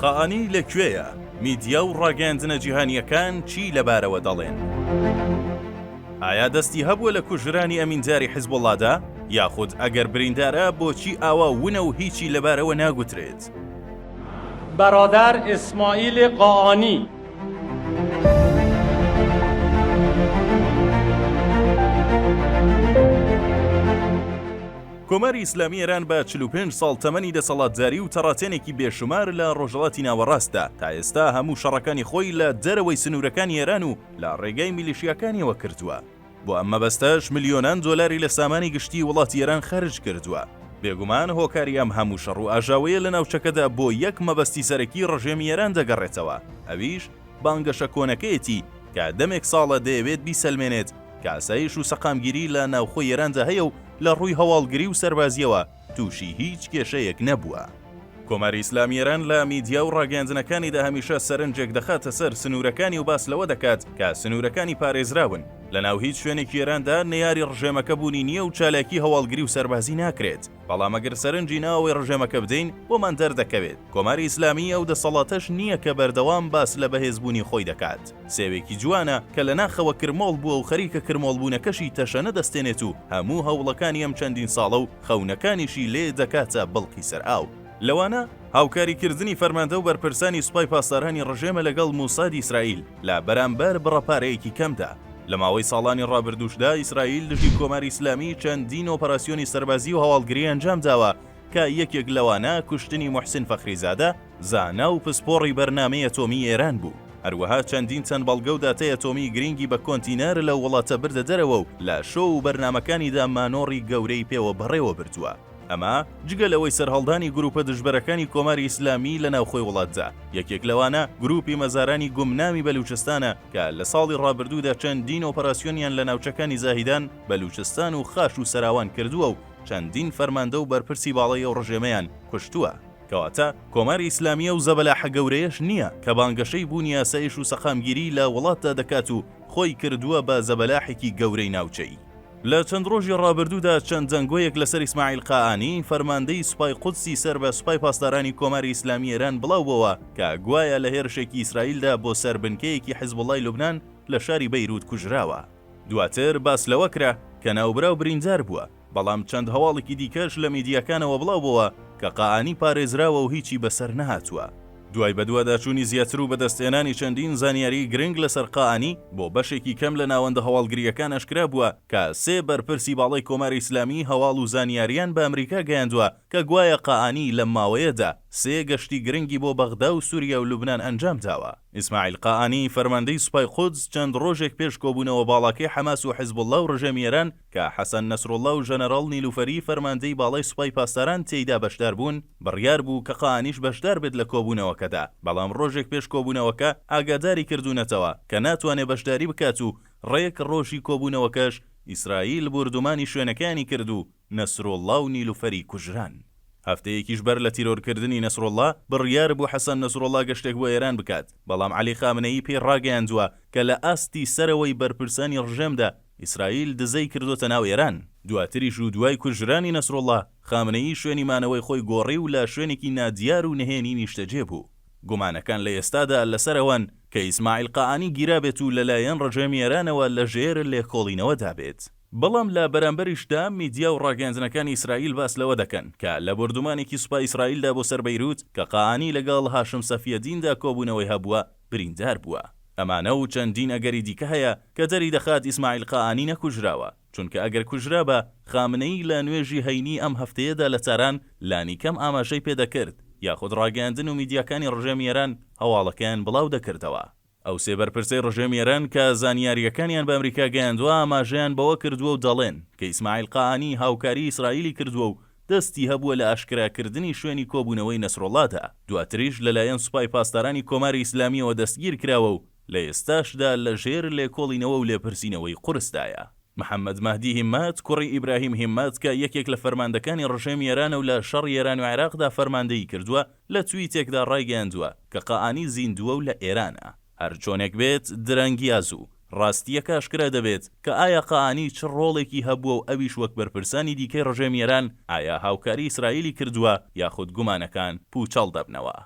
قائانی لەکوێیە؟ میدیا و ڕاگەیاندنە جیهانیەکان چی لەبارەوە دەڵێن؟ ئایا دەستی هەبووە لە کوژرانی ئەمینداری حیزبوڵڵادا؟ یاخود ئەگەر بریندارە بۆچی ئاوا ونە و هیچی لەبارەوە ناگوترێت؟ برادر اسماعیل قائانی کۆماری ئیسلامی ئێران بە 45 ساڵ تەمەنی دەسەڵاتداری و تەڕاتێنێکی بێشمار لە ڕۆژهەڵاتی ناوەڕاستدا تا ئێستا هەموو شەڕەکانی خۆی لە دەرەوەی سنوورەکانی ئێران و لە ڕێگای میلیشیاکانیەوە کردووە. بۆ ئەمە بەستەش ملیۆنان دۆلاری لە سامانی گشتی وڵاتی ئێران خەرج کردووە. بێگومان هۆکاری ئەم هەموو شەڕ و ئاژاوەیە لە ناوچەکەدا بۆ یەک مەبەستی سەرەکی ڕژێمی ئێران دەگەڕێتەوە، ئەویش بانگەشە کۆنەکەیەتی کە دەمێک ساڵە دەیەوێت بیسەلمێنێت کە ئاسایش و سەقامگیری لە ناوخۆی ئێراندا هەیە و لە ڕووی هەواڵگری و سەربازیەوە تووشی هیچ کێشەیەک نەبووە. کۆماری ئیسلامی ئێران لە میدیا و ڕاگەیاندنەکانیدا هەمیشە سەرنجێک دەخاتە سەر سنوورەکانی و باس لەوە دەکات کە سنوورەکانی پارێزراون. لە ناو هیچ شوێنێکی ئێراندا نەیاری ڕژێمەکە بوونی نییە و چالاکی هەواڵگری و سەربازی ناکرێت. بەڵام ئەگەر سەرنجی ناوەوەی ڕژێمەکە بدەین بۆمان دەردەکەوێت. کۆماری ئیسلامی ئەو دەسەڵاتەش نییە کە بەردەوام باس لە بەهێزبوونی خۆی دەکات. سێوێکی جوانە کە لە ناخەوە کرمۆڵ بووە و خەریکە کرمۆڵبوونەکەشی تەشەنە دەستێنێت و هەموو هەوڵەکانی ئەم چەندین ساڵە و خەونەکانیشی لێ دەکاتە بڵقی سەر ئاو. لەوانە هاوکاریکردنی فەرماندە و بەرپرسانی سوپای پاسدارانی ڕژێمە لەگەڵ موسادی ئیسرائیل لە بەرامبەر بڕەپارەیەکی کەمدا. لە ماوەی ساڵانی ڕابردووشدا ئیسرائیل دژی کۆماری ئیسلامی چەندین ئۆپەراسیۆنی سەربازی و هەواڵگری ئەنجام داوە کە یەکێک لەوانە کوشتنی موحسین فەخریزادە، زانا و پسپۆڕی بەرنامەی ئەتۆمی ئێران بوو. هەروەها چەندین چەند بەڵگە و داتای ئەتۆمی گرنگی بە کۆنتینەر لە وڵاتە بردە دەرەوە و لە شۆ و بەرنامەکانیدا مانۆڕی گەورەی پێوە بەڕێوە بردووە. ئەمە جگە لەوەی سەرهەڵدانی گروپە دژبەرەکانی کۆماری ئیسلامی لە ناوخۆی وڵاتدا. یەکێک لەوانە گروپی مەزارانی گومنامی بەلوچستانە کە لە ساڵی ڕابردوودا چەندین ئۆپەراسیۆنیان لە ناوچەکانی زاهیدان، بەلوچستان و خاش و سەراوان کردووە و چەندین فەرماندە و بەرپرسی باڵای ئەو ڕژێمەیان کوشتووە. کەواتە کۆماری ئیسلامیە و زەبەلاحە گەورەیەش نییە کە بانگەشەی بوونی ئاسایش و سەقامگیری لە وڵاتدا دەکات و خۆی کردووە بە زەبەلاحێکی گەورەی ناوچەی. لە چەند ڕۆژی ڕابردوودا چەند جەنگۆیەک لەسەر ئیسماعیل قائانی فەرماندەی سوپای قودسی سەر بە سوپای پاسدارانی کۆماری ئیسلامی ئێران بڵاو بووە کە گوایە لە هێرشێکی ئیسرائیلدا بۆ سەربنکەیەکی حیزبوڵڵای لوبنان لە شاری بەیروت کوژراوە. دواتر باس لەوە کرا کە ناوبرا و بریندار بووە، بەڵام چەند هەواڵێکی دیکەش لە میدیاکانەوە بڵاو بووە کە قائانی پارێزراوە و هیچی بەسەر نەهاتووە. دوای بەدوواداچوونی زیاتر و بەدەستێنانی چەندین زانیاری گرنگ لەسەر قائانی بۆ بەشێکی کەم لە ناوەندە هەواڵگریەکان ئەشکرا بووە کە سێ بەرپرسی باڵای کۆماری ئیسلامی هەواڵ و زانیاریان بە ئەمریکا گەیاندووە کە گوایە قائانی لە ماوەیەدا سێ گەشتی گرنگی بۆ بەغدا و سووریا و لوبنان ئەنجام داوە. ئیسماعیل قائانی فەرماندەی سوپای قودس چەند ڕۆژێک پێش کۆبوونەوە باڵاکەی حەماس و حیزبوڵڵا و ڕژێمی ئێران کە حەسەن نەسڕوڵڵا و ژەنەڕاڵ نیلوفەری فەرماندەی باڵای سوپای پاسداران تێیدا بەشدار بوون، بڕیار بوو کە قائانیش بەشدار بێت لە کۆبوونەوەکەدا. بەڵام ڕۆژێک پێش کۆبوونەوەکە ئاگاداری کردوونەتەوە کە ناتوانێت بەشداری بکات و ڕێک ڕۆژی کۆبوونەوەکەش ئیسرائیل بردومانی شوێنەکانی کرد و نەسڕوڵڵا و نیلوفەری کوژران. هەفتەیەکیش بەر لە تیرۆرکردنی نەسڕوڵڵا بڕیار بوو حەسەن نەسڕوڵڵا گەشتێک بۆ ئێران بکات، بەڵام عەلی خامنەیی پێی ڕاگەیاندووە کە لە ئاستی سەرەوەی بەرپرسانی ڕژێمدا ئیسرائیل دزەی کردوتە ناو ئێران. دواتریش و دوای کوژرانی نەسڕوڵڵا خامنەیی شوێنی مانەوەی خۆی گۆڕی و لە شوێنێکی نادیار و نهێنی نیشتەجێ بوو. گومانەکان لە ئێستادا لەسەرەوەن کە ئیسماعیل قائانی گیرابێت و لەلایەن ڕژێمی ئێرانەوە لە ژێر لێکۆڵینەوەدا بێت. بەڵام لە بەرامبەریشدا میدیا و ڕاگەیاندنەکانی ئیسرائیل باس لەوە دەکەن کە لە بردومانێکی سوپای ئیسرائیلدا بۆ سەر بەیروت کە قائانی لەگەڵ هاشم سەفیەدیندا کۆبوونەوەی هەبووە بریندار بووە. ئەمانە و چەندین ئەگەری دیکە هەیە کە دەری دەخات ئیسماعیل قائانی نەکوژراوە، چونکە ئەگەر کوژرا بە خامنەی لە نوێژی هەینی ئەم هەفتەیەدا لە تاران لانی کەم ئاماژەی پێدەکرد یاخود ڕاگەیاندن و میدیاکانی ڕژێمی ئێران هەواڵەکەیان بڵاو دەکردەوە. ئەو سێ بەرپرسەی ڕژێمی ئێران کە زانیاریەکانیان بە ئەمریکا گەیاندووە ئاماژەیان بەوە کردووە و دەڵێن کە ئیسماعیل قائانی هاوکاری ئیسرائیلی کردووە و دەستی هەبووە لە ئاشکراکردنی شوێنی کۆبوونەوەی نەسڕوڵڵادا. دواتریش لەلایەن سوپای پاسدارانی کۆماری ئیسلامیەوە دەستگیر کراوە و لە ئێستاشدا لە ژێر لێکۆڵینەوە و لێپرسینەوەی قورسدایە. محەممەد مەهدی هیمات کوڕی ئیبراهیم هیمات کە یەکێک لە فەرماندەکانی ڕژێمی ئێرانە و لە شەڕی ئێران و عێراقدا فەرماندەیی کردووە لە تویتێکدا ڕایگەیاندووە کە قائانی زیندووە و لە ئێرانە. هەر چۆنێک بێت درەنگیاز و ڕاستیەکە ئاشکرا دەبێت کە ئایا قائانی چ ڕۆڵێکی هەبووە و ئەویش وەک بەرپرسانی دیکەی ڕژێمی ئێران ئایا هاوکاری ئیسرائیلی کردووە یاخود گومانەکان پوچەڵ دەبنەوە.